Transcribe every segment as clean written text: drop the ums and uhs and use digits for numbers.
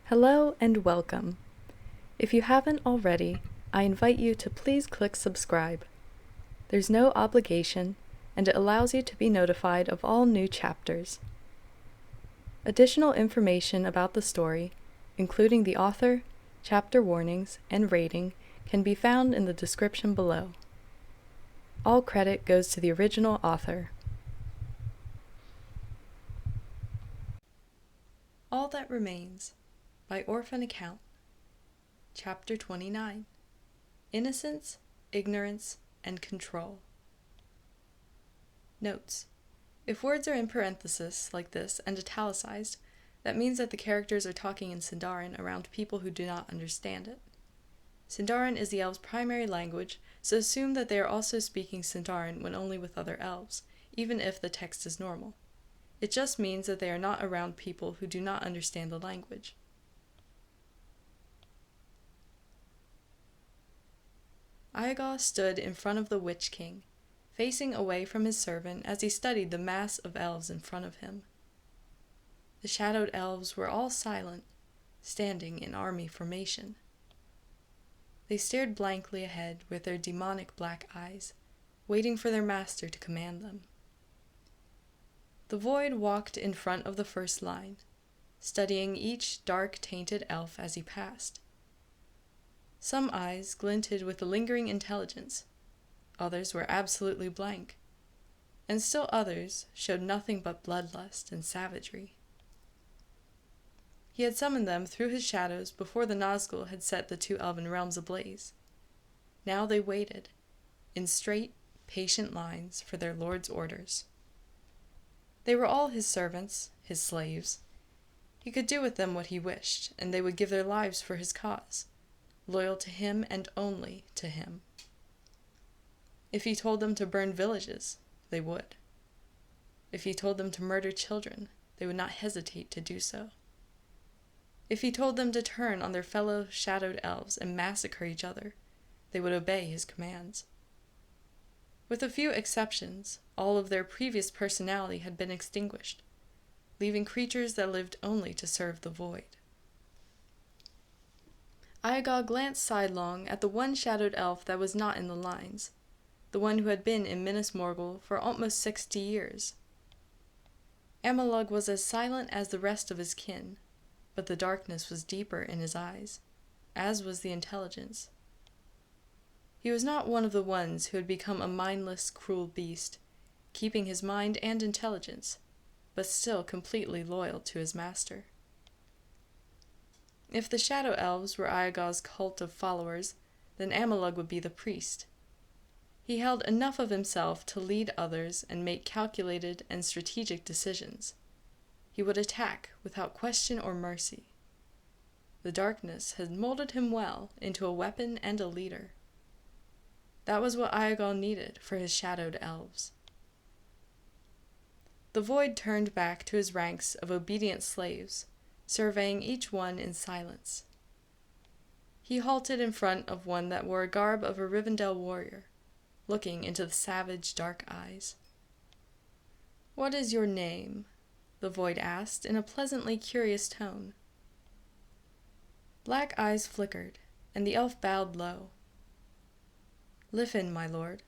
Hello and welcome. If you haven't already, I invite you to please click subscribe. There's no obligation, and it allows you to be notified of all new chapters. Additional information about the story, including the author, chapter warnings, and rating, can be found in the description below. All credit goes to the original author. All That Remains by Orphan Account. Chapter 29. Innocence, Ignorance, and Control. Notes: if words are in parenthesis like this and italicized, that means that the characters are talking in Sindarin around people who do not understand it. Sindarin is the elves' primary language, so assume that they are also speaking Sindarin when only with other elves, even if the text is normal. It just means that they are not around people who do not understand the language. Iãgaw stood in front of the Witch King, facing away from his servant as he studied the mass of elves in front of him. The shadowed elves were all silent, standing in army formation. They stared blankly ahead with their demonic black eyes, waiting for their master to command them. The Void walked in front of the first line, studying each dark, tainted elf as he passed. Some eyes glinted with a lingering intelligence, others were absolutely blank, and still others showed nothing but bloodlust and savagery. He had summoned them through his shadows before the Nazgul had set the two elven realms ablaze. Now they waited, in straight, patient lines, for their lord's orders. They were all his servants, his slaves. He could do with them what he wished, and they would give their lives for his cause, loyal to him and only to him. If he told them to burn villages, they would. If he told them to murder children, they would not hesitate to do so. If he told them to turn on their fellow shadowed elves and massacre each other, they would obey his commands. With a few exceptions, all of their previous personality had been extinguished, leaving creatures that lived only to serve the Void. Iãgaw glanced sidelong at the one shadowed elf that was not in the lines, the one who had been in Minas Morgul for almost 60 years. Iãgaw was as silent as the rest of his kin, but the darkness was deeper in his eyes, as was the intelligence. He was not one of the ones who had become a mindless, cruel beast, keeping his mind and intelligence, but still completely loyal to his master. If the Shadow Elves were Iãgaw's cult of followers, then Iãgaw would be the priest. He held enough of himself to lead others and make calculated and strategic decisions. He would attack without question or mercy. The darkness had molded him well into a weapon and a leader. That was what Iãgaw needed for his shadowed elves. The Void turned back to his ranks of obedient slaves, surveying each one in silence. He halted in front of one that wore a garb of a Rivendell warrior, looking into the savage dark eyes. "What is your name?" the Void asked in a pleasantly curious tone. Black eyes flickered, and the elf bowed low. "Liffen, my lord."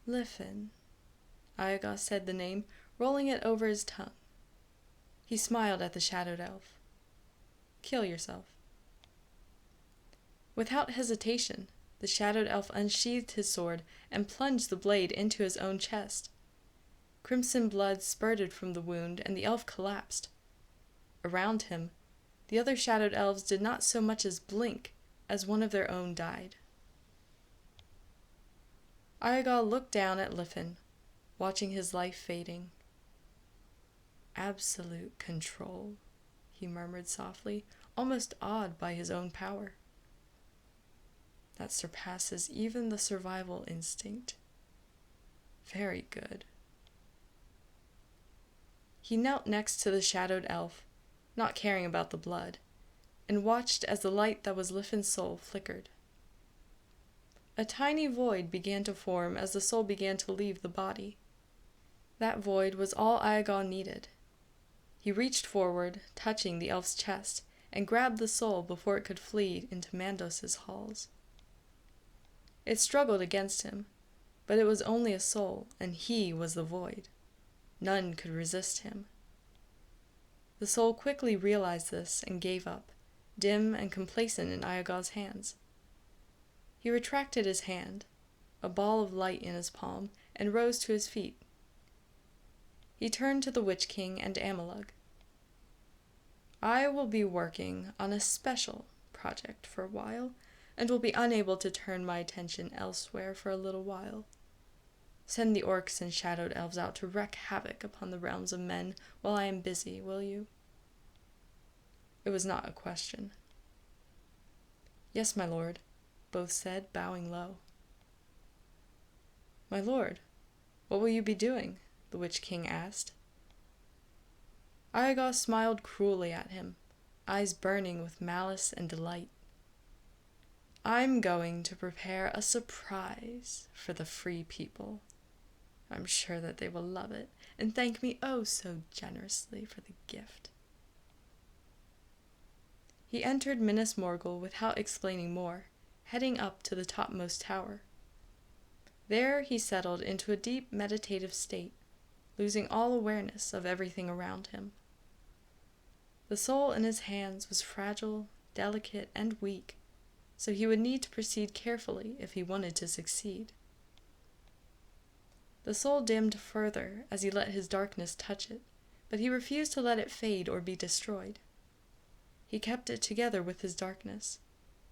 "Liffen," Iãgaw said the name, rolling it over his tongue. He smiled at the shadowed elf. "Kill yourself." Without hesitation, the shadowed elf unsheathed his sword and plunged the blade into his own chest. Crimson blood spurted from the wound, and the elf collapsed. Around him, the other shadowed elves did not so much as blink as one of their own died. Iãgaw looked down at Liffen, watching his life fading. "Absolute control," he murmured softly, almost awed by his own power. "That surpasses even the survival instinct. Very good." He knelt next to the shadowed elf, not caring about the blood, and watched as the light that was Liffen's soul flickered. A tiny void began to form as the soul began to leave the body. That void was all Iãgaw needed. He reached forward, touching the elf's chest, and grabbed the soul before it could flee into Mandos's halls. It struggled against him, but it was only a soul, and he was the void. None could resist him. The soul quickly realized this and gave up, dim and complacent in Iãgaw's hands. He retracted his hand, a ball of light in his palm, and rose to his feet. He turned to the Witch King and Amalug. I will be working on a special project for a while, and will be unable to turn my attention elsewhere for a little while. Send the orcs and shadowed elves out to wreak havoc upon the realms of men while I am busy, will you? It was not a question. Yes, my lord, both said, bowing low. My lord, what will you be doing? The Witch King asked. Iãgaw smiled cruelly at him, eyes burning with malice and delight. I'm going to prepare a surprise for the free people. I'm sure that they will love it and thank me oh so generously for the gift. He entered Minas Morgul without explaining more, heading up to the topmost tower. There he settled into a deep meditative state, losing all awareness of everything around him. The soul in his hands was fragile, delicate, and weak, so he would need to proceed carefully if he wanted to succeed. The soul dimmed further as he let his darkness touch it, but he refused to let it fade or be destroyed. He kept it together with his darkness,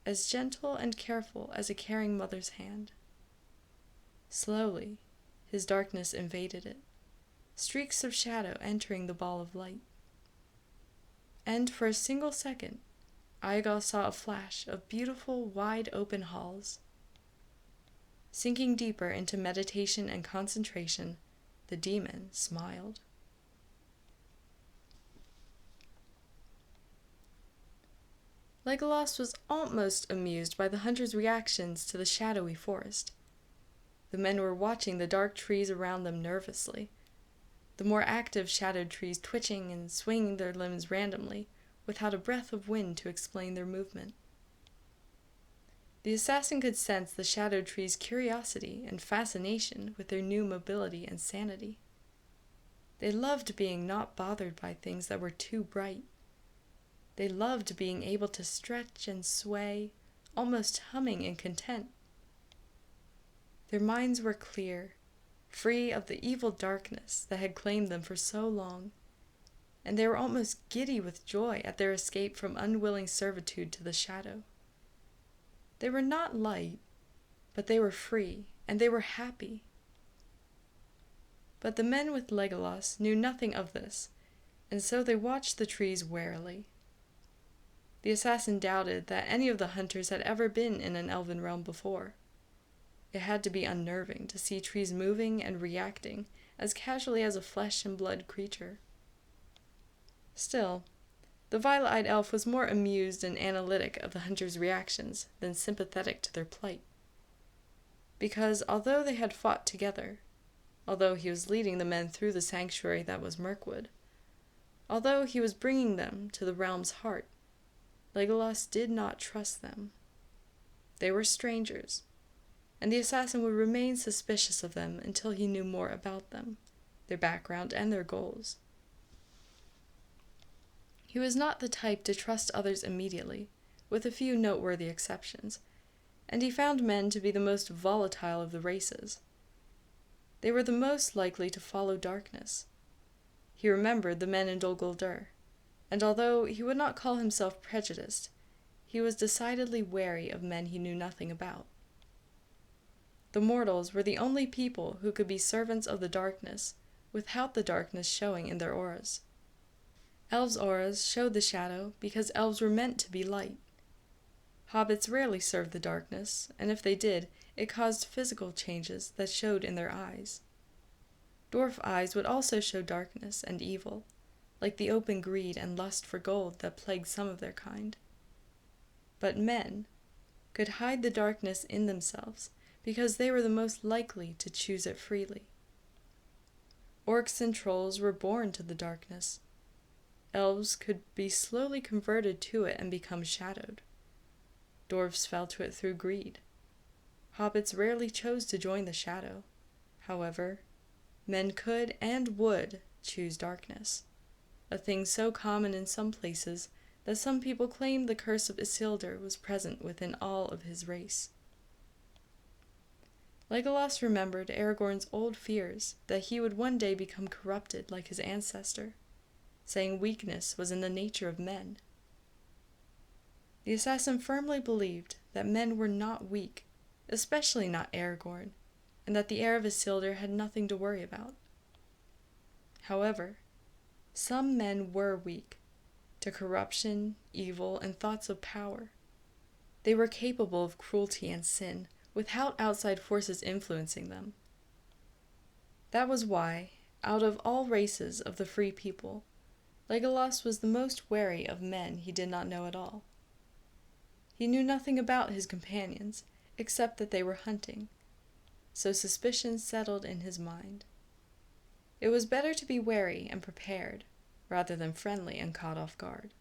as gentle and careful as a caring mother's hand. Slowly, his darkness invaded it, streaks of shadow entering the ball of light. And for a single second, Iãgaw saw a flash of beautiful, wide-open halls. Sinking deeper into meditation and concentration, the demon smiled. Legolas was almost amused by the hunters' reactions to the shadowy forest. The men were watching the dark trees around them nervously, the more active shadowed trees twitching and swinging their limbs randomly, without a breath of wind to explain their movement. The assassin could sense the shadowed trees' curiosity and fascination with their new mobility and sanity. They loved being not bothered by things that were too bright. They loved being able to stretch and sway, almost humming in content. Their minds were clear, free of the evil darkness that had claimed them for so long, and they were almost giddy with joy at their escape from unwilling servitude to the shadow. They were not light, but they were free, and they were happy. But the men with Legolas knew nothing of this, and so they watched the trees warily. The assassin doubted that any of the hunters had ever been in an elven realm before. It had to be unnerving to see trees moving and reacting as casually as a flesh and blood creature. Still, the violet-eyed elf was more amused and analytic of the hunters' reactions than sympathetic to their plight. Because although they had fought together, although he was leading the men through the sanctuary that was Mirkwood, although he was bringing them to the realm's heart, Legolas did not trust them. They were strangers, and the assassin would remain suspicious of them until he knew more about them, their background, and their goals. He was not the type to trust others immediately, with a few noteworthy exceptions, and he found men to be the most volatile of the races. They were the most likely to follow darkness. He remembered the men in Dol Guldur, and although he would not call himself prejudiced, he was decidedly wary of men he knew nothing about. The mortals were the only people who could be servants of the darkness without the darkness showing in their auras. Elves' auras showed the shadow because elves were meant to be light. Hobbits rarely served the darkness, and if they did, it caused physical changes that showed in their eyes. Dwarf eyes would also show darkness and evil, like the open greed and lust for gold that plagued some of their kind. But men could hide the darkness in themselves because they were the most likely to choose it freely. Orcs and trolls were born to the darkness. elves could be slowly converted to it and become shadowed. Dwarves fell to it through greed. Hobbits rarely chose to join the shadow. However, men could and would choose darkness, a thing so common in some places that some people claim the curse of Isildur was present within all of his race. Legolas remembered Aragorn's old fears that he would one day become corrupted like his ancestor, saying weakness was in the nature of men. The assassin firmly believed that men were not weak, especially not Aragorn, and that the heir of Isildur had nothing to worry about. However, some men were weak to corruption, evil, and thoughts of power. They were capable of cruelty and sin without outside forces influencing them. That was why, out of all races of the free people, Legolas was the most wary of men he did not know at all. He knew nothing about his companions, except that they were hunting, so suspicion settled in his mind. It was better to be wary and prepared, rather than friendly and caught off guard.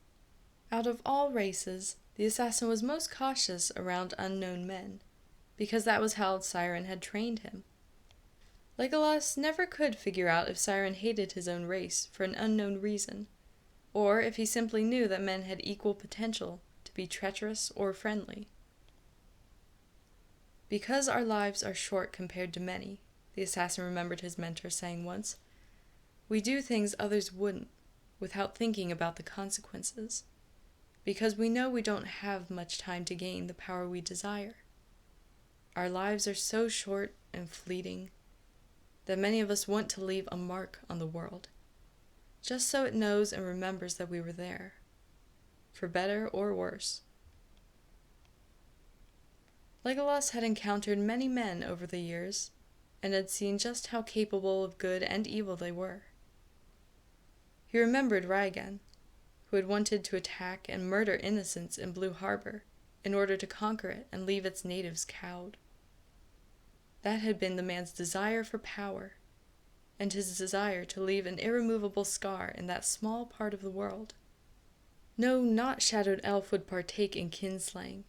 Out of all races, the assassin was most cautious around unknown men, because that was how Sauron had trained him. Legolas never could figure out if Sauron hated his own race for an unknown reason, or if he simply knew that men had equal potential to be treacherous or friendly. Because our lives are short compared to many, the assassin remembered his mentor saying once, we do things others wouldn't, without thinking about the consequences, because we know we don't have much time to gain the power we desire. Our lives are so short and fleeting that many of us want to leave a mark on the world, just so it knows and remembers that we were there, for better or worse. Legolas had encountered many men over the years, and had seen just how capable of good and evil they were. He remembered Riegan, who had wanted to attack and murder Innocence in Blue Harbor in order to conquer it and leave its natives cowed. That had been the man's desire for power, and his desire to leave an irremovable scar in that small part of the world. No not shadowed elf would partake in kinslaying.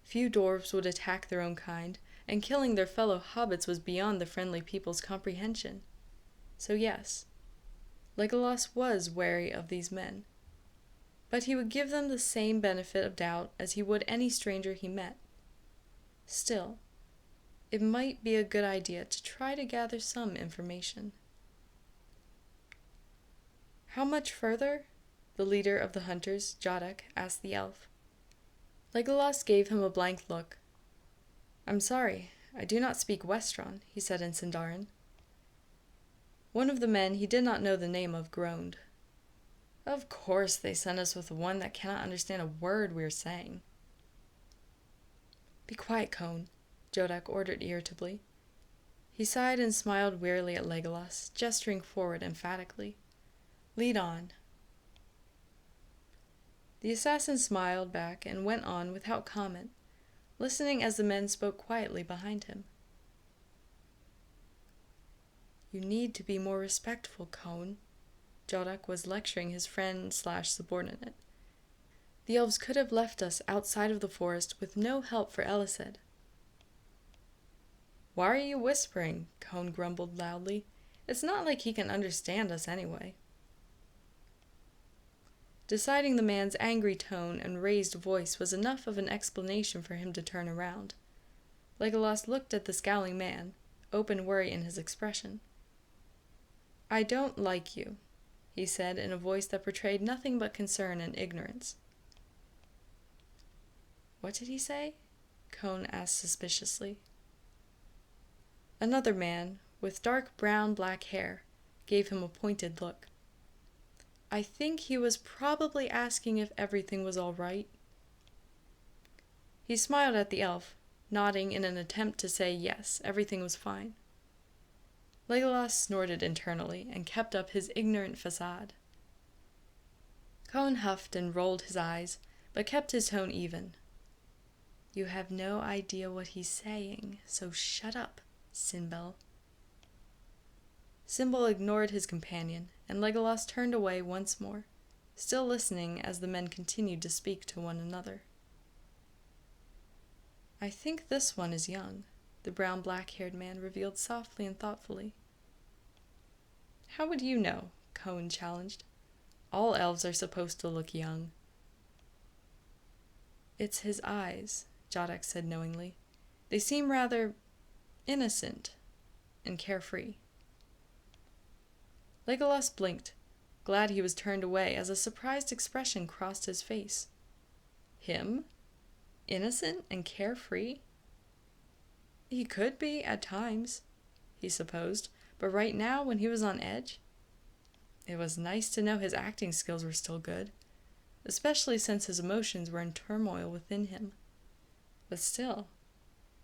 Few dwarves would attack their own kind, and killing their fellow hobbits was beyond the friendly people's comprehension. So yes, Legolas was wary of these men, but he would give them the same benefit of doubt as he would any stranger he met. Still, it might be a good idea to try to gather some information. How much further? The leader of the hunters, Jodok, asked the elf. Legolas gave him a blank look. I'm sorry, I do not speak Westron, he said in Sindarin. One of the men he did not know the name of groaned. Of course they sent us with one that cannot understand a word we are saying. Be quiet, Cone, Jodok ordered irritably. He sighed and smiled wearily at Legolas, gesturing forward emphatically. Lead on. The assassin smiled back and went on without comment, listening as the men spoke quietly behind him. You need to be more respectful, Cone. Jodok was lecturing his friend/subordinate. The elves could have left us outside of the forest with no help for Elised. Why are you whispering? Cone grumbled loudly. It's not like he can understand us anyway. Deciding the man's angry tone and raised voice was enough of an explanation for him to turn around. Legolas looked at the scowling man, open worry in his expression. I don't like you, he said in a voice that portrayed nothing but concern and ignorance. What did he say? Cone asked suspiciously. Another man, with dark brown-black hair, gave him a pointed look. I think he was probably asking if everything was all right. He smiled at the elf, nodding in an attempt to say yes, everything was fine. Legolas snorted internally and kept up his ignorant facade. Cohen huffed and rolled his eyes, but kept his tone even. You have no idea what he's saying, so shut up, Sinbel. Sinbel ignored his companion, and Legolas turned away once more, still listening as the men continued to speak to one another. "I think this one is young," the brown black-haired man revealed softly and thoughtfully. "How would you know?" Cohen challenged. "All elves are supposed to look young." "It's his eyes," Jodek said knowingly. "They seem rather innocent and carefree." Legolas blinked, glad he was turned away as a surprised expression crossed his face. Him? Innocent and carefree? He could be, at times, he supposed, but right now, when he was on edge, it was nice to know his acting skills were still good, especially since his emotions were in turmoil within him. But still,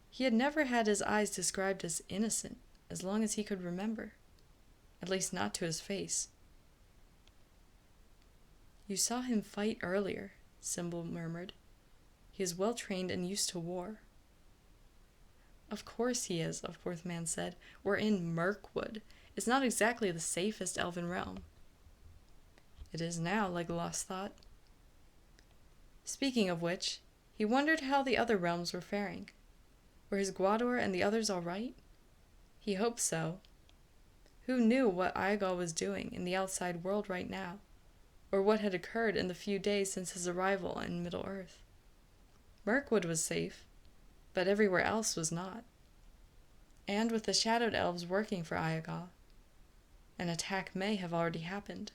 he had never had his eyes described as innocent as long as he could remember, at least not to his face. "You saw him fight earlier," Symbol murmured. "He is well trained and used to war." "Of course he is," a fourth man said. "We're in Mirkwood. It's not exactly the safest elven realm." It is now, Legolas thought. Speaking of which, he wondered how the other realms were faring. Were his Gwador and the others all right? He hoped so. Who knew what Iãgaw was doing in the outside world right now, or what had occurred in the few days since his arrival in Middle-earth? Mirkwood was safe, but everywhere else was not. And with the Shadowed Elves working for Iãgaw, an attack may have already happened.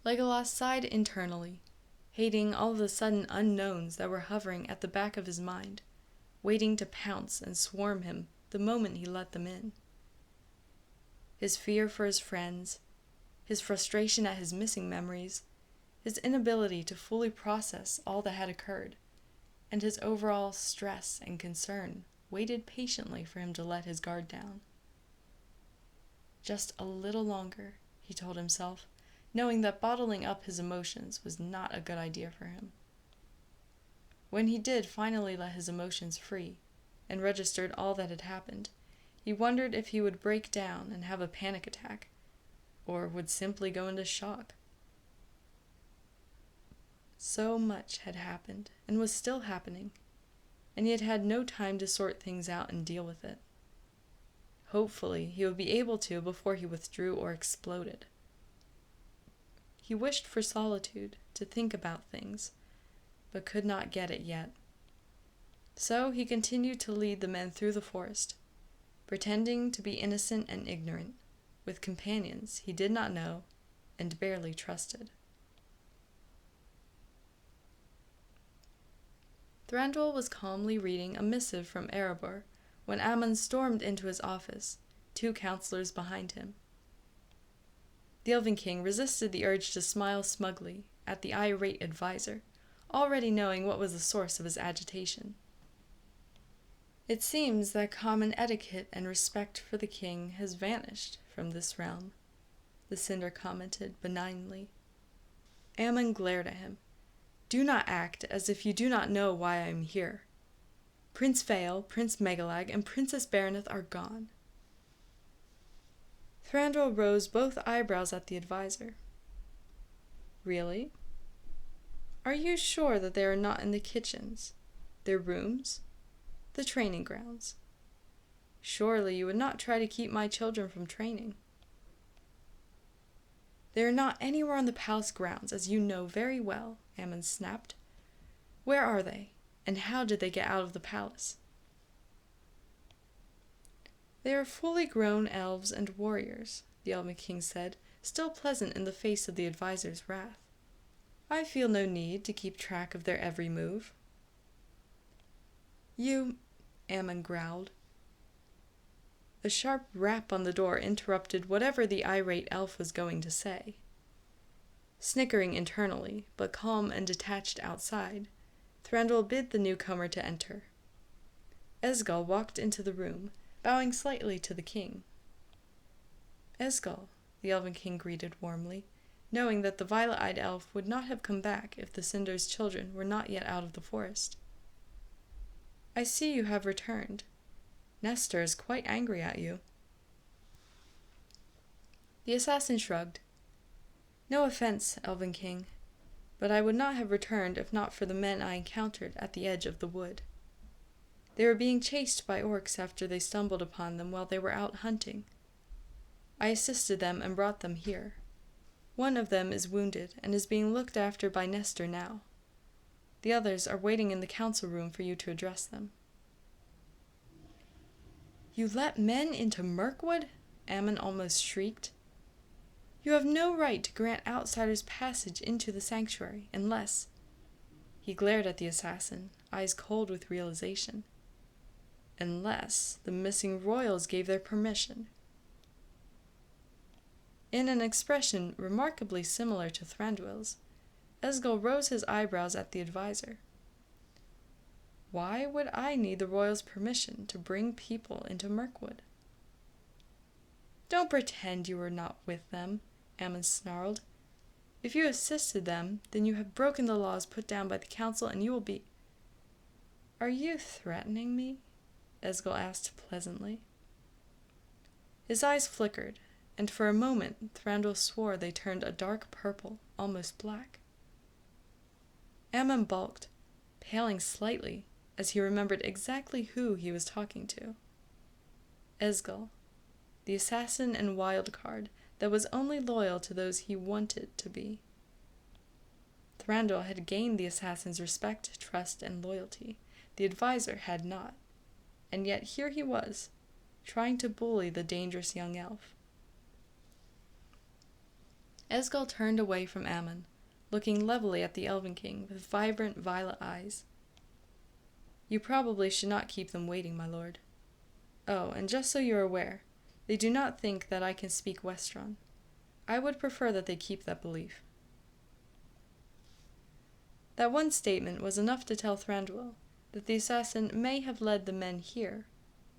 Legolas sighed internally, hating all of the sudden unknowns that were hovering at the back of his mind, waiting to pounce and swarm him the moment he let them in. His fear for his friends, his frustration at his missing memories, his inability to fully process all that had occurred, and his overall stress and concern waited patiently for him to let his guard down. Just a little longer, he told himself, knowing that bottling up his emotions was not a good idea for him. When he did finally let his emotions free and registered all that had happened, he wondered if he would break down and have a panic attack, or would simply go into shock. So much had happened and was still happening, and he had had no time to sort things out and deal with it. Hopefully, he would be able to before he withdrew or exploded. He wished for solitude to think about things, but could not get it yet. So he continued to lead the men through the forest, pretending to be innocent and ignorant, with companions he did not know and barely trusted. Thranduil was calmly reading a missive from Erebor when Ammon stormed into his office, 2 counselors behind him. The Elven King resisted the urge to smile smugly at the irate advisor, already knowing what was the source of his agitation. "It seems that common etiquette and respect for the king has vanished from this realm," the Cinder commented benignly. Ammon glared at him. "Do not act as if you do not know why I am here. Prince Vale, Prince Megalag, and Princess Baroneth are gone." Thranduil rose both eyebrows at the advisor. "Really? Are you sure that they are not in the kitchens, their rooms, the training grounds? Surely you would not try to keep my children from training." "They are not anywhere on the palace grounds, as you know very well," Ammon snapped. "Where are they, and how did they get out of the palace?" "They are fully grown elves and warriors," the Elven King said, still pleasant in the face of the advisor's wrath. "I feel no need to keep track of their every move." "You," Ammon growled. A sharp rap on the door interrupted whatever the irate elf was going to say. Snickering internally, but calm and detached outside, Thranduil bid the newcomer to enter. Esgal walked into the room, bowing slightly to the king. "Esgal," the Elven King greeted warmly, knowing that the violet-eyed elf would not have come back if the Cinder's children were not yet out of the forest. "I see you have returned. Nestor is quite angry at you." The assassin shrugged. No offense, Elven King, but I would not have returned if not for the men I encountered at the edge of the wood. They were being chased by orcs after they stumbled upon them while they were out hunting. I assisted them and brought them here. One of them is wounded and is being looked after by Nestor now. The others are waiting in the council room for you to address them. You let men into Mirkwood? Ammon almost shrieked. You have no right to grant outsiders passage into the sanctuary unless... He glared at the assassin, eyes cold with realization. Unless the missing royals gave their permission. In an expression remarkably similar to Thranduil's, Esgal rose his eyebrows at the advisor. Why would I need the royals' permission to bring people into Mirkwood? Don't pretend you were not with them, Ammon snarled. If you assisted them, then you have broken the laws put down by the council and you will be... Are you threatening me? Esgal asked pleasantly. His eyes flickered, and for a moment Thranduil swore they turned a dark purple, almost black. Ammon balked, paling slightly as he remembered exactly who he was talking to. Esgal, the assassin and wildcard that was only loyal to those he wanted to be. Thranduil had gained the assassin's respect, trust, and loyalty. The advisor had not. And yet here he was, trying to bully the dangerous young elf. Esgal turned away from Ammon, looking levelly at the Elven King with vibrant violet eyes. You probably should not keep them waiting, my lord. Oh, and just so you're aware, they do not think that I can speak Westron. I would prefer that they keep that belief. That one statement was enough to tell Thranduil that the assassin may have led the men here,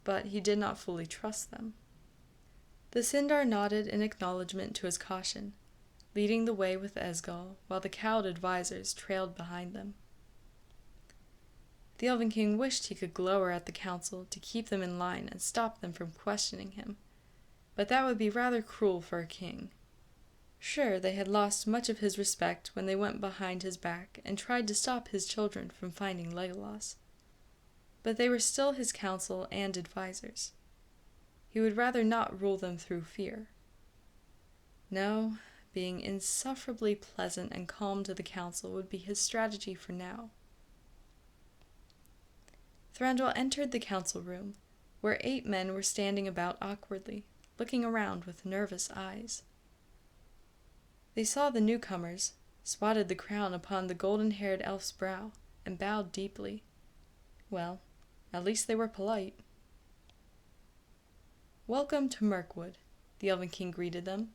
but he did not fully trust them. The Sindar nodded in acknowledgement to his caution, leading the way with Esgal, while the cowed advisors trailed behind them. The Elven King wished he could glower at the council to keep them in line and stop them from questioning him, but that would be rather cruel for a king. Sure, they had lost much of his respect when they went behind his back and tried to stop his children from finding Legolas, but they were still his council and advisors. He would rather not rule them through fear. No, being insufferably pleasant and calm to the council would be his strategy for now. Thranduil entered the council room, where 8 men were standing about awkwardly, looking around with nervous eyes. They saw the newcomers, spotted the crown upon the golden-haired elf's brow, and bowed deeply. Well, at least they were polite. Welcome to Mirkwood, the Elven King greeted them.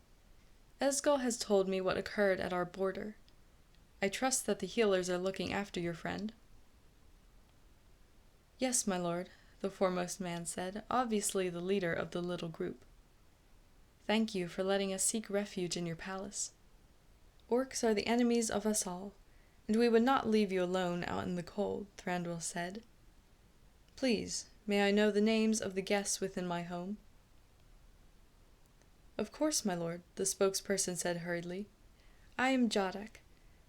Esgal has told me what occurred at our border. I trust that the healers are looking after your friend. Yes, my lord, the foremost man said, obviously the leader of the little group. Thank you for letting us seek refuge in your palace. Orcs are the enemies of us all, and we would not leave you alone out in the cold, Thranduil said. Please, may I know the names of the guests within my home? Of course, my lord, the spokesperson said hurriedly. I am Jadok.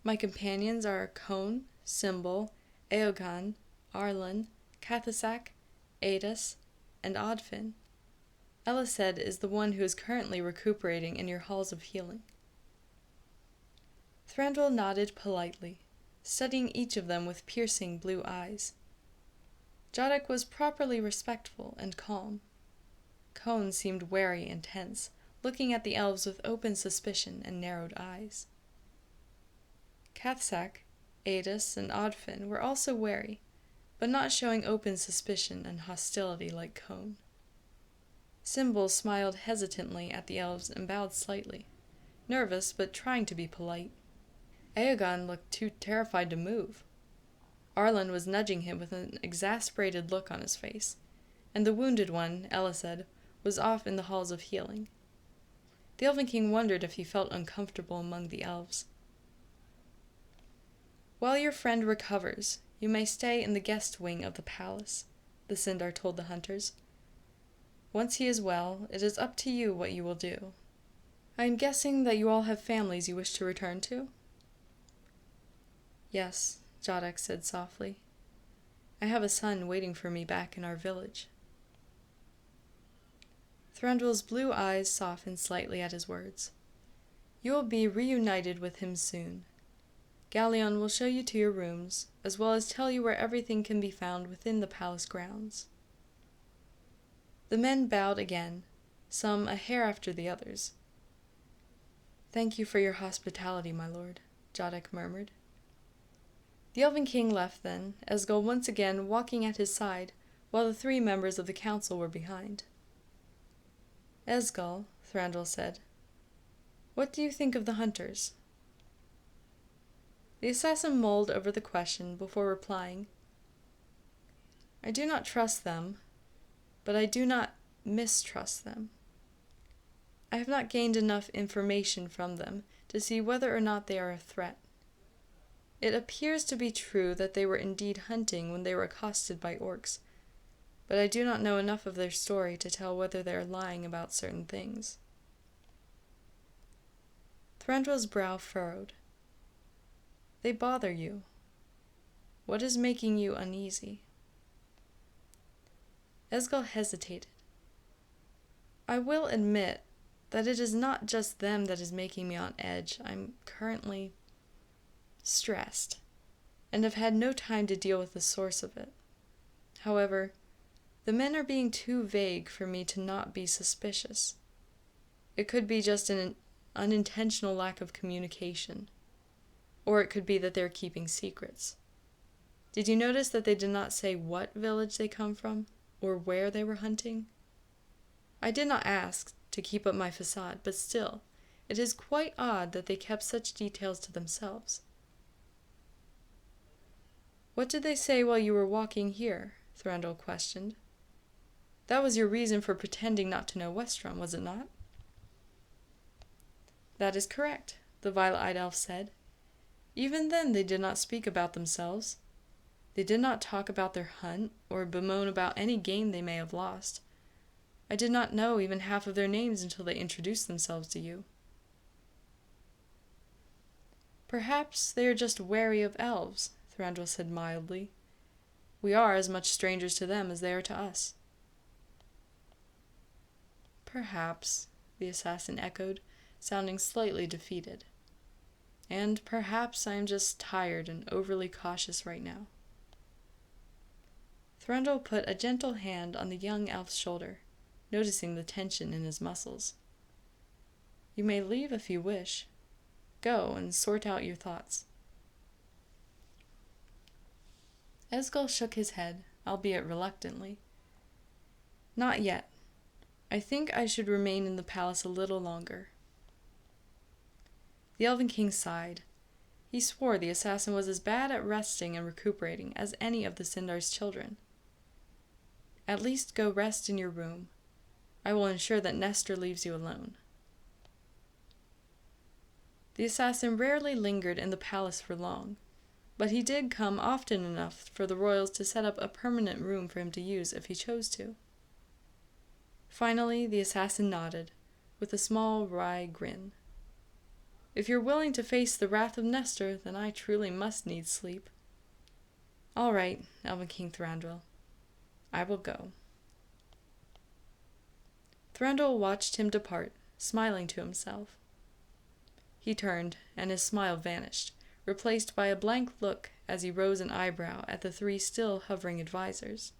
My companions are Cone, Symbol, Eogan, Arlen, Cathasak, Adus, and Odfin. Elised is the one who is currently recuperating in your halls of healing. Thranduil nodded politely, studying each of them with piercing blue eyes. Jadok was properly respectful and calm. Cone seemed wary and tense, looking at the elves with open suspicion and narrowed eyes. Cathasak, Adus, and Odfin were also wary, but not showing open suspicion and hostility like Cone. Symbol smiled hesitantly at the elves and bowed slightly, nervous but trying to be polite. Eogan looked too terrified to move. Arlen was nudging him with an exasperated look on his face, and the wounded one, Elised, was off in the halls of healing. The Elven King wondered if he felt uncomfortable among the elves. While your friend recovers, you may stay in the guest wing of the palace, the Sindar told the hunters. Once he is well, it is up to you what you will do. I am guessing that you all have families you wish to return to? Yes, Jadok said softly. I have a son waiting for me back in our village. Thranduil's blue eyes softened slightly at his words. You will be reunited with him soon. Galleon will show you to your rooms, as well as tell you where everything can be found within the palace grounds. The men bowed again, some a hair after the others. Thank you for your hospitality, my lord, Jadok murmured. The Elven King left then, Esgal once again walking at his side, while the 3 members of the council were behind. Esgal, Thranduil said, what do you think of the hunters? The assassin mulled over the question before replying. I do not trust them, but I do not mistrust them. I have not gained enough information from them to see whether or not they are a threat. It appears to be true that they were indeed hunting when they were accosted by orcs, but I do not know enough of their story to tell whether they are lying about certain things. Thranduil's brow furrowed. They bother you. What is making you uneasy? Esgal hesitated. I will admit that it is not just them that is making me on edge. I'm currently stressed, and have had no time to deal with the source of it. However, the men are being too vague for me to not be suspicious. It could be just an unintentional lack of communication, or it could be that they're keeping secrets. Did you notice that they did not say what village they come from, or where they were hunting? I did not ask to keep up my facade, but still, it is quite odd that they kept such details to themselves. What did they say while you were walking here? Thranduil questioned. That was your reason for pretending not to know Westrom, was it not? That is correct, the violet-eyed elf said. Even then they did not speak about themselves. They did not talk about their hunt, or bemoan about any game they may have lost. I did not know even half of their names until they introduced themselves to you. Perhaps they are just wary of elves, Thranduil said mildly. We are as much strangers to them as they are to us. Perhaps, the assassin echoed, sounding slightly defeated. And perhaps I am just tired and overly cautious right now. Thranduil put a gentle hand on the young elf's shoulder, noticing the tension in his muscles. You may leave if you wish. Go and sort out your thoughts. Esgal shook his head, albeit reluctantly. Not yet. I think I should remain in the palace a little longer. The Elven King sighed. He swore the assassin was as bad at resting and recuperating as any of the Sindar's children. At least go rest in your room. I will ensure that Nestor leaves you alone. The assassin rarely lingered in the palace for long, but he did come often enough for the royals to set up a permanent room for him to use if he chose to. Finally, the assassin nodded, with a small, wry grin. If you're willing to face the wrath of Nestor, then I truly must need sleep. All right, Elven King Thranduil. I will go. Thranduil watched him depart, smiling to himself. He turned, and his smile vanished, replaced by a blank look as he rose an eyebrow at the 3 still hovering advisors.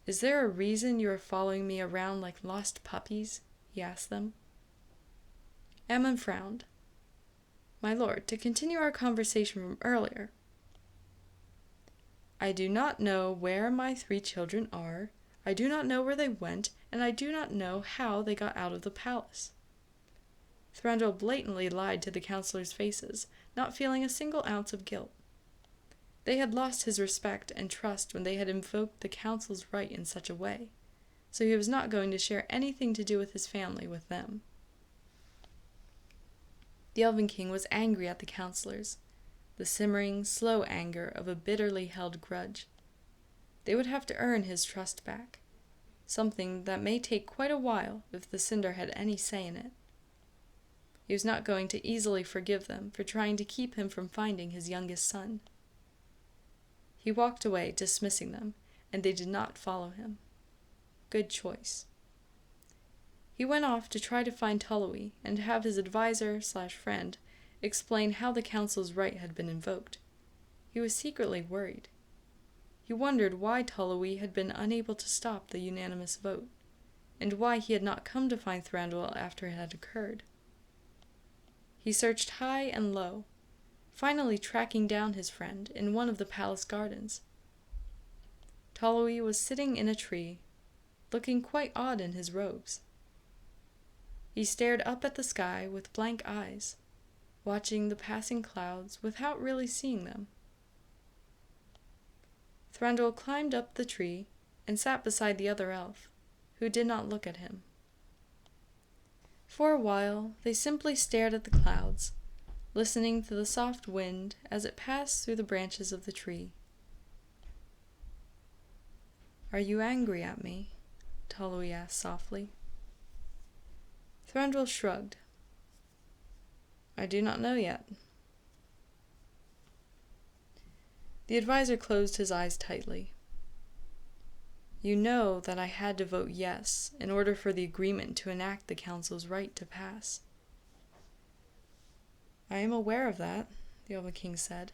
Is there a reason you are following me around like lost puppies? He asked them. Ammon frowned. My lord, to continue our conversation from earlier. I do not know where my 3 children are, I do not know where they went, and I do not know how they got out of the palace. Thranduil blatantly lied to the counselors' faces, not feeling a single ounce of guilt. They had lost his respect and trust when they had invoked the council's right in such a way, so he was not going to share anything to do with his family with them. The Elven King was angry at the counselors, the simmering, slow anger of a bitterly held grudge. They would have to earn his trust back. something that may take quite a while if the Cinder had any say in it. He was not going to easily forgive them for trying to keep him from finding his youngest son. He walked away, dismissing them, and they did not follow him. Good choice. He went off to try to find Thranduil and have his advisor/friend explain how the council's right had been invoked. He was secretly worried. He wondered why Thranduil had been unable to stop the unanimous vote, and why he had not come to find Thranduil after it had occurred. He searched high and low, finally tracking down his friend in one of the palace gardens. Thranduil was sitting in a tree, looking quite odd in his robes. He stared up at the sky with blank eyes, watching the passing clouds without really seeing them. Thranduil climbed up the tree and sat beside the other elf, who did not look at him. For a while, they simply stared at the clouds, listening to the soft wind as it passed through the branches of the tree. "Are you angry at me?" Thranduil asked softly. Thranduil shrugged. "I do not know yet." The advisor closed his eyes tightly. "You know that I had to vote yes in order for the agreement to enact the council's right to pass." "I am aware of that," the Elven King said.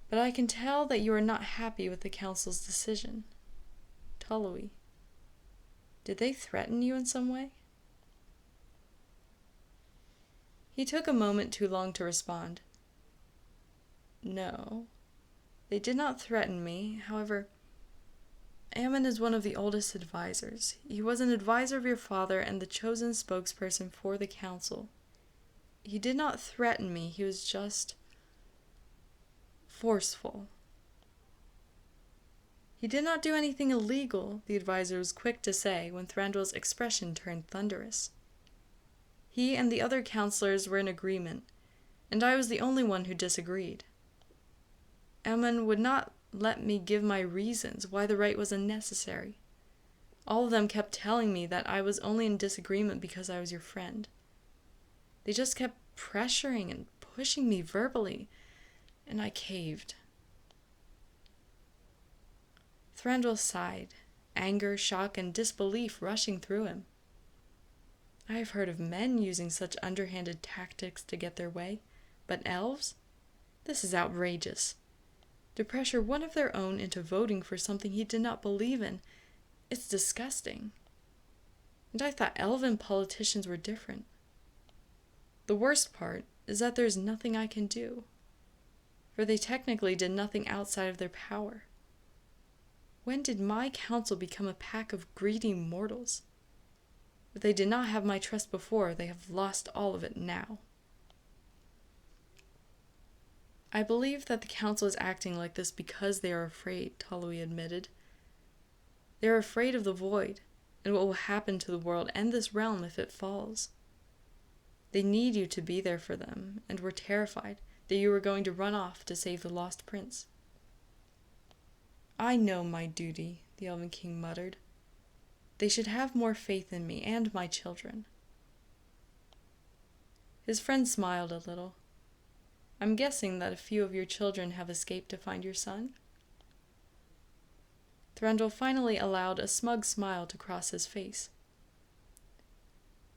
"But I can tell that you are not happy with the council's decision. Thranduil, did they threaten you in some way?" He took a moment too long to respond. "No, they did not threaten me. However, Ammon is one of the oldest advisors. He was an advisor of your father and the chosen spokesperson for the council. He did not threaten me, he was just forceful." "He did not do anything illegal," the advisor was quick to say when Thranduil's expression turned thunderous. "He and the other counselors were in agreement, and I was the only one who disagreed. Ammon would not let me give my reasons why the right was unnecessary. All of them kept telling me that I was only in disagreement because I was your friend. They just kept pressuring and pushing me verbally, and I caved." Thranduil sighed, anger, shock, and disbelief rushing through him. "I have heard of men using such underhanded tactics to get their way, but elves? This is outrageous. To pressure one of their own into voting for something he did not believe in, it's disgusting. And I thought elven politicians were different. The worst part is that there's nothing I can do, for they technically did nothing outside of their power. When did my council become a pack of greedy mortals? If they did not have my trust before, they have lost all of it now." "I believe that the council is acting like this because they are afraid," Thranduil admitted. "They are afraid of the void, and what will happen to the world and this realm if it falls. They need you to be there for them, and were terrified that you were going to run off to save the lost prince." "I know my duty," the Elven King muttered. "They should have more faith in me and my children." His friend smiled a little. "I'm guessing that a few of your children have escaped to find your son?" Thranduil finally allowed a smug smile to cross his face.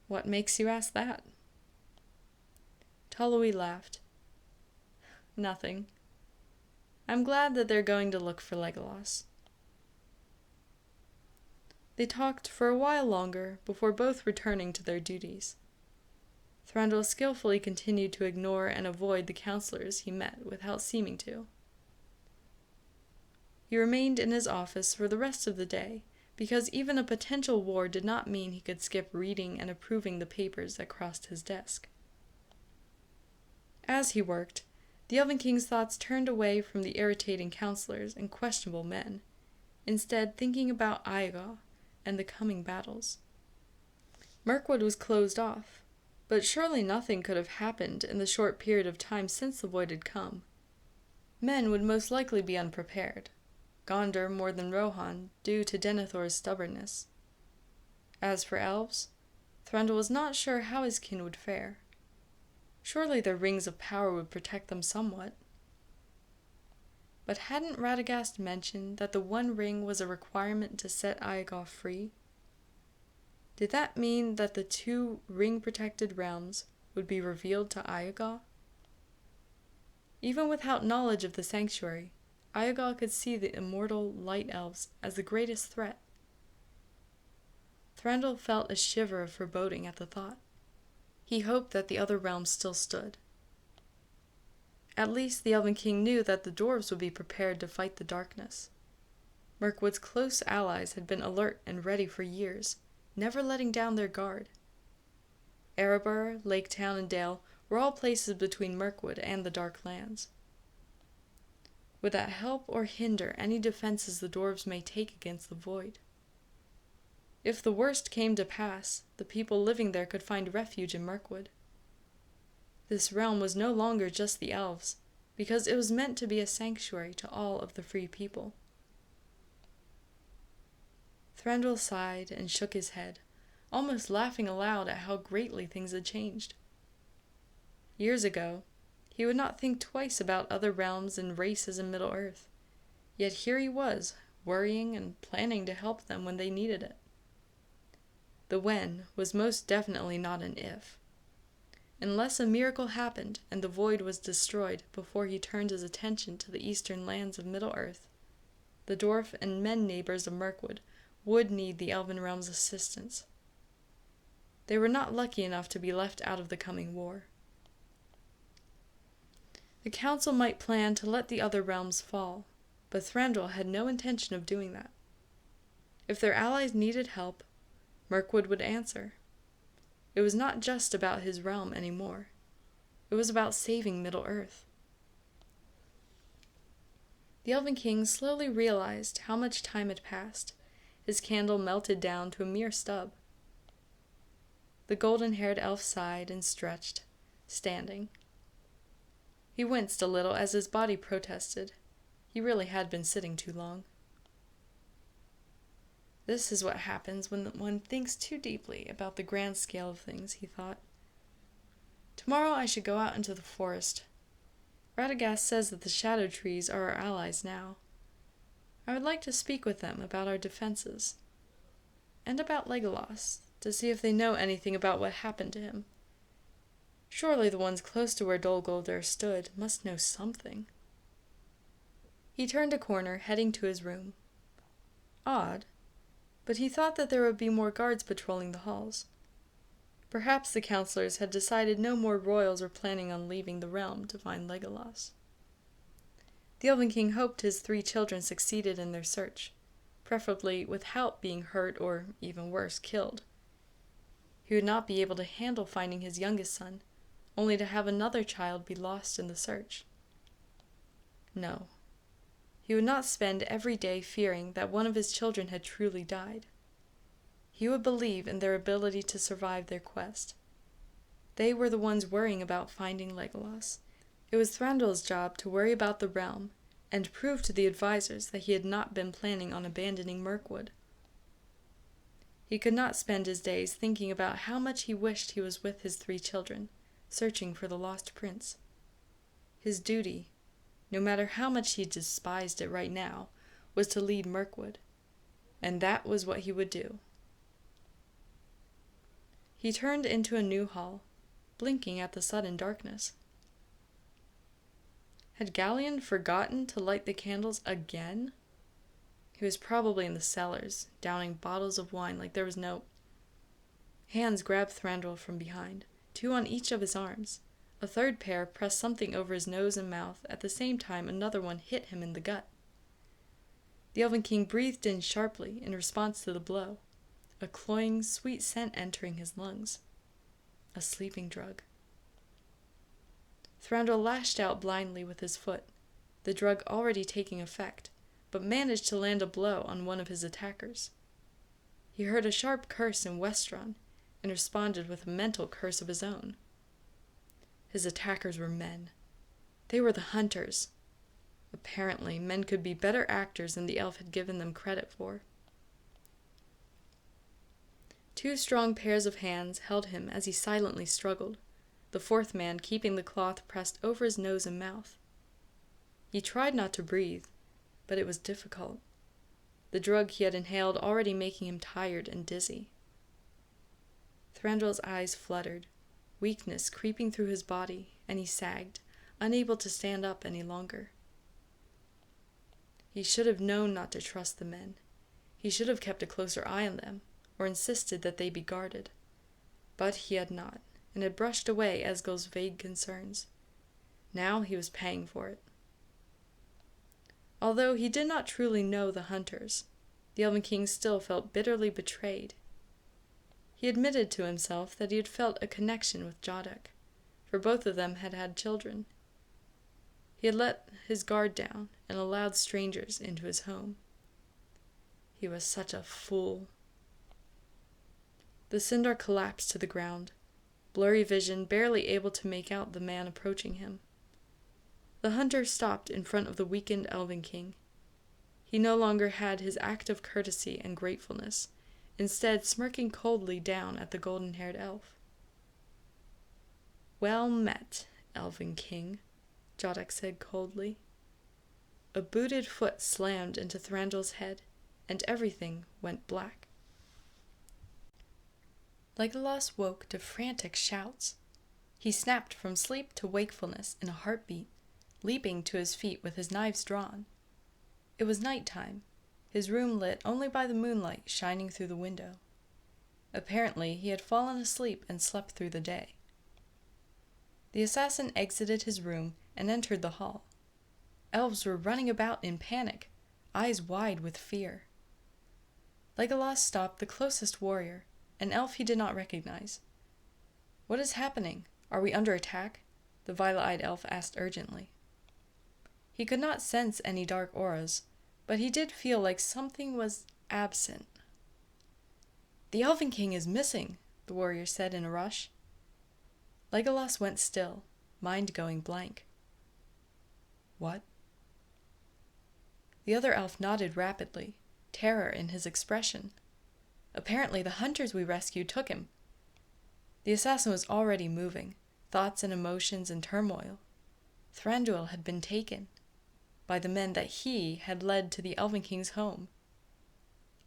"What makes you ask that?" Thranduil laughed. "Nothing. I'm glad that they're going to look for Legolas." They talked for a while longer before both returning to their duties. Thranduil skillfully continued to ignore and avoid the counselors he met without seeming to. He remained in his office for the rest of the day, because even a potential war did not mean he could skip reading and approving the papers that crossed his desk. As he worked, the Elven King's thoughts turned away from the irritating counselors and questionable men, instead thinking about Iãgaw and the coming battles. Mirkwood was closed off, but surely nothing could have happened in the short period of time since the void had come. Men would most likely be unprepared, Gondor more than Rohan, due to Denethor's stubbornness. As for elves, Thranduil was not sure how his kin would fare. Surely their rings of power would protect them somewhat. But hadn't Radagast mentioned that the One Ring was a requirement to set Iãgaw free? Did that mean that the 2 ring-protected realms would be revealed to Iãgaw? Even without knowledge of the sanctuary, Iãgaw could see the immortal light elves as the greatest threat. Thranduil felt a shiver of foreboding at the thought. He hoped that the other realms still stood. At least the Elven King knew that the dwarves would be prepared to fight the darkness. Mirkwood's close allies had been alert and ready for years, never letting down their guard. Erebor, Lake Town, and Dale were all places between Mirkwood and the Dark Lands. Would that help or hinder any defenses the dwarves may take against the void? If the worst came to pass, the people living there could find refuge in Mirkwood. This realm was no longer just the elves, because it was meant to be a sanctuary to all of the free people. Thranduil sighed and shook his head, almost laughing aloud at how greatly things had changed. Years ago, he would not think twice about other realms and races in Middle-earth, yet here he was, worrying and planning to help them when they needed it. The when was most definitely not an if. Unless a miracle happened and the void was destroyed before he turned his attention to the eastern lands of Middle-earth, the dwarf and men neighbors of Mirkwood would need the Elven realm's assistance. They were not lucky enough to be left out of the coming war. The council might plan to let the other realms fall, but Thranduil had no intention of doing that. If their allies needed help, Mirkwood would answer. It was not just about his realm anymore. It was about saving Middle-earth. The Elven King slowly realized how much time had passed. His candle melted down to a mere stub. The golden-haired elf sighed and stretched, standing. He winced a little as his body protested. He really had been sitting too long. This is what happens when one thinks too deeply about the grand scale of things, he thought. Tomorrow I should go out into the forest. Radagast says that the shadow trees are our allies now. I would like to speak with them about our defenses. And about Legolas, to see if they know anything about what happened to him. Surely the ones close to where Dol Guldur stood must know something. He turned a corner, heading to his room. Odd, but he thought that there would be more guards patrolling the halls. Perhaps the counselors had decided no more royals were planning on leaving the realm to find Legolas. The Elven King hoped his 3 children succeeded in their search, preferably without being hurt or, even worse, killed. He would not be able to handle finding his youngest son, only to have another child be lost in the search. No. He would not spend every day fearing that one of his children had truly died. He would believe in their ability to survive their quest. They were the ones worrying about finding Legolas. It was Thranduil's job to worry about the realm and prove to the advisors that he had not been planning on abandoning Mirkwood. He could not spend his days thinking about how much he wished he was with his 3 children, searching for the lost prince. His duty, no matter how much he despised it right now, was to lead Mirkwood, and that was what he would do. He turned into a new hall, blinking at the sudden darkness. Had Galleon forgotten to light the candles again? He was probably in the cellars, downing bottles of wine like there was no... Hands grabbed Thranduil from behind, 2 on each of his arms. A 3rd pair pressed something over his nose and mouth. At the same time, another one hit him in the gut. The Elven King breathed in sharply in response to the blow, a cloying, sweet scent entering his lungs. A sleeping drug. Thranduil lashed out blindly with his foot, the drug already taking effect, but managed to land a blow on one of his attackers. He heard a sharp curse in Westron, and responded with a mental curse of his own. His attackers were men. They were the hunters. Apparently, men could be better actors than the elf had given them credit for. 2 strong pairs of hands held him as he silently struggled, the 4th man keeping the cloth pressed over his nose and mouth. He tried not to breathe, but it was difficult, the drug he had inhaled already making him tired and dizzy. Thranduil's eyes fluttered, weakness creeping through his body, and he sagged, unable to stand up any longer. He should have known not to trust the men. He should have kept a closer eye on them, or insisted that they be guarded. But he had not, and had brushed away Esgal's vague concerns. Now he was paying for it. Although he did not truly know the hunters, the Elven King still felt bitterly betrayed. He admitted to himself that he had felt a connection with Jodok, for both of them had had children. He had let his guard down and allowed strangers into his home. He was such a fool. The Sindar collapsed to the ground, blurry vision barely able to make out the man approaching him. The hunter stopped in front of the weakened Elven King. He no longer had his act of courtesy and gratefulness, instead smirking coldly down at the golden-haired elf. "Well met, Elven King," Jodok said coldly. A booted foot slammed into Thranduil's head, and everything went black. Legolas woke to frantic shouts. He snapped from sleep to wakefulness in a heartbeat, leaping to his feet with his knives drawn. It was night time, his room lit only by the moonlight shining through the window. Apparently, he had fallen asleep and slept through the day. The assassin exited his room and entered the hall. Elves were running about in panic, eyes wide with fear. Legolas stopped the closest warrior, an elf he did not recognize. "What is happening? Are we under attack?" the violet-eyed elf asked urgently. He could not sense any dark auras, but he did feel like something was absent. "The Elven King is missing," the warrior said in a rush. Legolas went still, mind going blank. "What?" The other elf nodded rapidly, terror in his expression. "Apparently the hunters we rescued took him." The assassin was already moving, thoughts and emotions in turmoil. Thranduil had been taken by the men that he had led to the Elven King's home.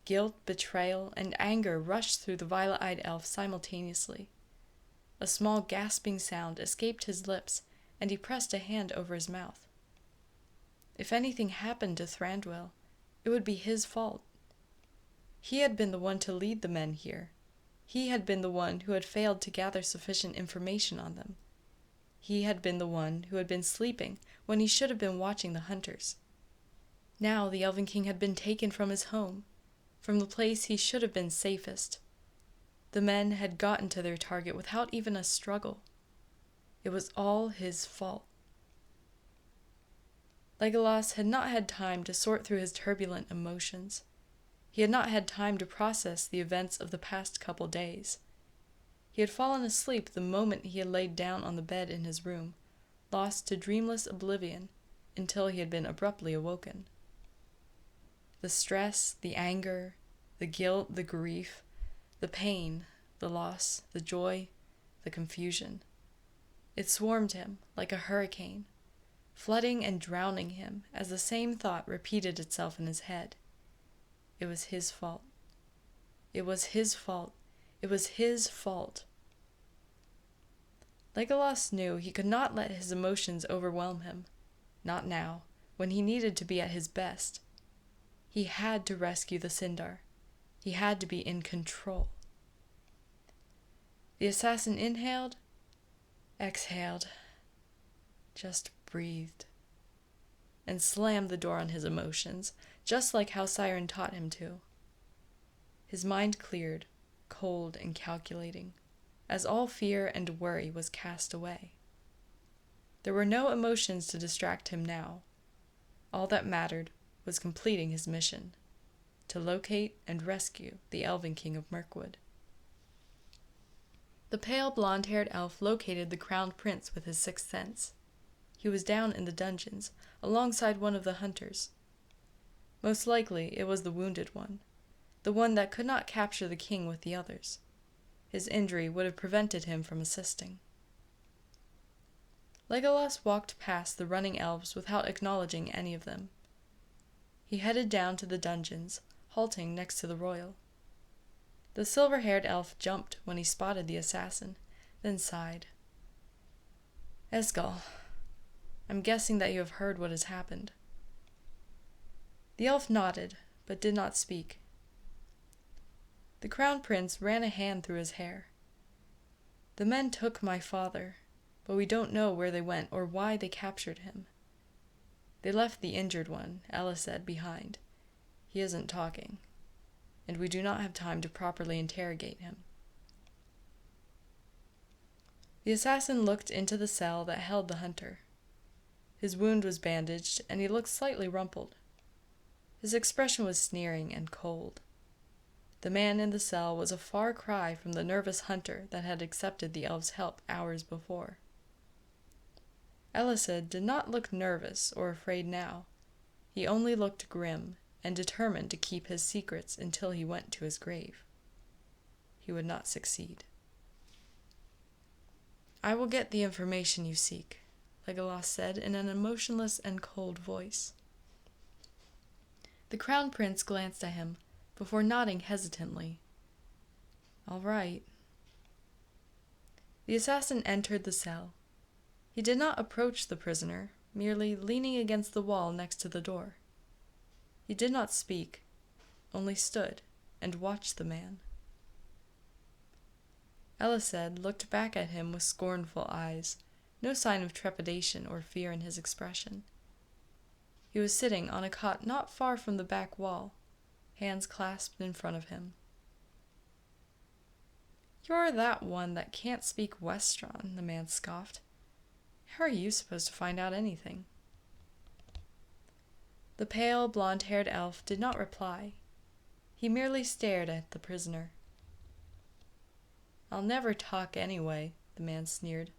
Guilt, betrayal, and anger rushed through the violet-eyed elf simultaneously. A small gasping sound escaped his lips, and he pressed a hand over his mouth. If anything happened to Thranduil, it would be his fault. He had been the one to lead the men here. He had been the one who had failed to gather sufficient information on them. He had been the one who had been sleeping when he should have been watching the hunters. Now the Elven King had been taken from his home, from the place he should have been safest. The men had gotten to their target without even a struggle. It was all his fault. Legolas had not had time to sort through his turbulent emotions. He had not had time to process the events of the past couple days. He had fallen asleep the moment he had laid down on the bed in his room, lost to dreamless oblivion until he had been abruptly awoken. The stress, the anger, the guilt, the grief, the pain, the loss, the joy, the confusion. It swarmed him like a hurricane, flooding and drowning him as the same thought repeated itself in his head. It was his fault. It was his fault. It was his fault. Legolas knew he could not let his emotions overwhelm him. Not now, when he needed to be at his best. He had to rescue the Sindar. He had to be in control. The assassin inhaled, exhaled, just breathed, and slammed the door on his emotions, just like how Siren taught him to. His mind cleared, cold and calculating, as all fear and worry was cast away. There were no emotions to distract him now. All that mattered was completing his mission, to locate and rescue the Elven King of Mirkwood. The pale blonde-haired elf located the crowned prince with his sixth sense. he was down in the dungeons, alongside one of the hunters. Most likely it was the wounded one, the one that could not capture the king with the others. His injury would have prevented him from assisting. Legolas walked past the running elves without acknowledging any of them. He headed down to the dungeons, halting next to the royal. The silver-haired elf jumped when he spotted the assassin, then sighed. "Esgal, I'm guessing that you have heard what has happened." The elf nodded, but did not speak. The crown prince ran a hand through his hair. "The men took my father, but we don't know where they went or why they captured him. They left the injured one, Ella said, behind. He isn't talking, and we do not have time to properly interrogate him." The assassin looked into the cell that held the hunter. His wound was bandaged, and he looked slightly rumpled. His expression was sneering and cold. The man in the cell was a far cry from the nervous hunter that had accepted the elf's help hours before. Elised did not look nervous or afraid now. He only looked grim and determined to keep his secrets until he went to his grave. He would not succeed. "I will get the information you seek," Legolas said in an emotionless and cold voice. The crown prince glanced at him before nodding hesitantly. "All right." The assassin entered the cell. He did not approach the prisoner, merely leaning against the wall next to the door. He did not speak, only stood and watched the man. Elised looked back at him with scornful eyes, no sign of trepidation or fear in his expression. He was sitting on a cot not far from the back wall, hands clasped in front of him. "You're that one that can't speak Westron," the man scoffed. "How are you supposed to find out anything?" The pale, blonde-haired elf did not reply. He merely stared at the prisoner. "I'll never talk anyway," the man sneered.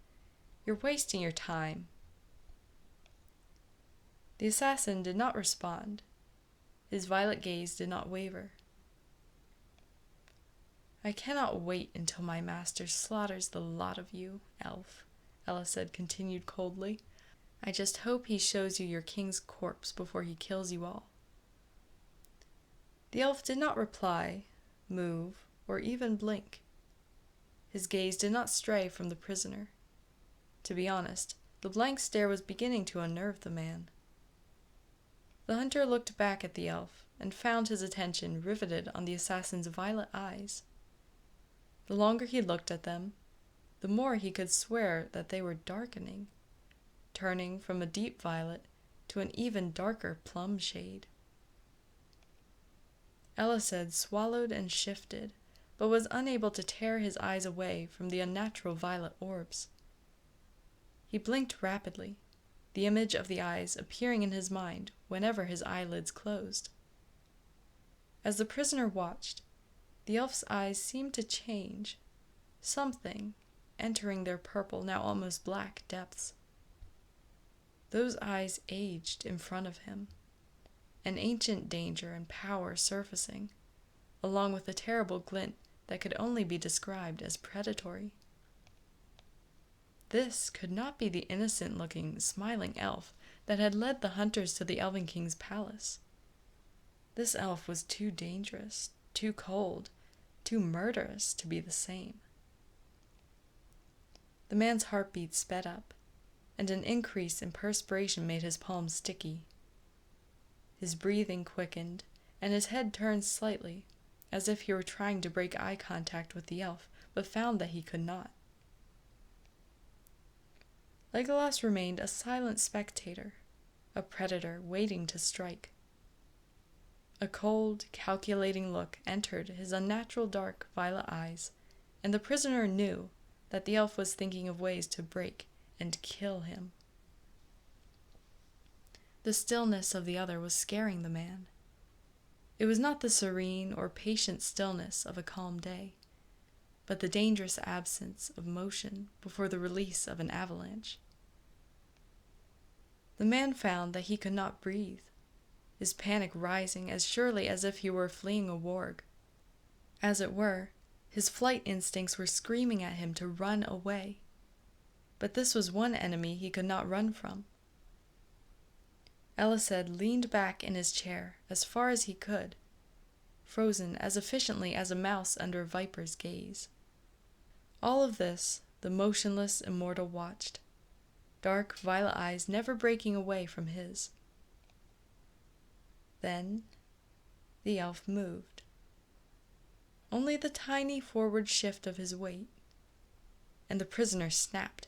"You're wasting your time." The assassin did not respond. His violet gaze did not waver. "I cannot wait until my master slaughters the lot of you, elf," Elised continued coldly. "I just hope he shows you your king's corpse before he kills you all." The elf did not reply, move, or even blink. His gaze did not stray from the prisoner. To be honest, the blank stare was beginning to unnerve the man. The hunter looked back at the elf and found his attention riveted on the assassin's violet eyes. The longer he looked at them, the more he could swear that they were darkening, turning from a deep violet to an even darker plum shade. Elised swallowed and shifted, but was unable to tear his eyes away from the unnatural violet orbs. He blinked rapidly, the image of the eyes appearing in his mind whenever his eyelids closed. As the prisoner watched, the elf's eyes seemed to change, something entering their purple, now almost black depths. Those eyes aged in front of him, an ancient danger and power surfacing, along with a terrible glint that could only be described as predatory. This could not be the innocent-looking, smiling elf that had led the hunters to the Elven King's palace. This elf was too dangerous, too cold, too murderous to be the same. The man's heartbeat sped up, and an increase in perspiration made his palms sticky. His breathing quickened, and his head turned slightly, as if he were trying to break eye contact with the elf, but found that he could not. Legolas remained a silent spectator, a predator waiting to strike. A cold, calculating look entered his unnatural dark violet eyes, and the prisoner knew that the elf was thinking of ways to break and kill him. The stillness of the other was scaring the man. It was not the serene or patient stillness of a calm day, but the dangerous absence of motion before the release of an avalanche. The man found that he could not breathe, his panic rising as surely as if he were fleeing a warg. As it were, his flight instincts were screaming at him to run away. But this was one enemy he could not run from. Elised leaned back in his chair as far as he could, frozen as efficiently as a mouse under a viper's gaze. All of this the motionless immortal watched, dark violet eyes never breaking away from his. Then the elf moved. Only the tiny forward shift of his weight, and the prisoner snapped.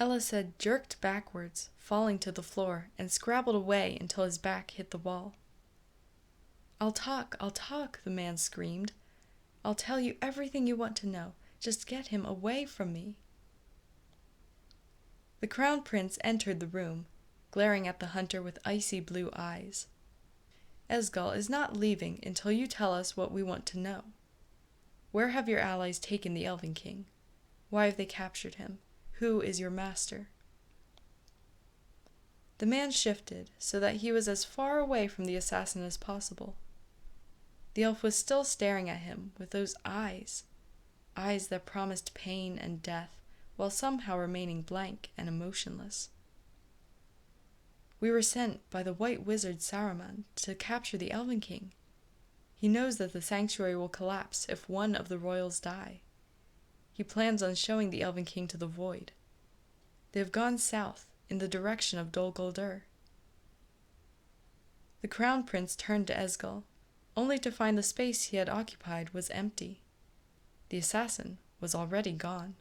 Elised jerked backwards, falling to the floor, and scrabbled away until his back hit the wall. I'll talk, the man screamed. I'll tell you everything you want to know. Just get him away from me. The crown prince entered the room, glaring at the hunter with icy blue eyes. Esgal is not leaving until you tell us what we want to know. Where have your allies taken the Elven King? Why have they captured him? Who is your master? The man shifted so that he was as far away from the assassin as possible. The elf was still staring at him with those eyes that promised pain and death, while somehow remaining blank and emotionless. We were sent by the white wizard Saruman to capture the Elven King. He knows that the sanctuary will collapse if one of the royals die. He plans on showing the Elven King to the void. They have gone south, in the direction of Dol Guldur. The crown prince turned to Esgal, only to find the space he had occupied was empty. The assassin was already gone.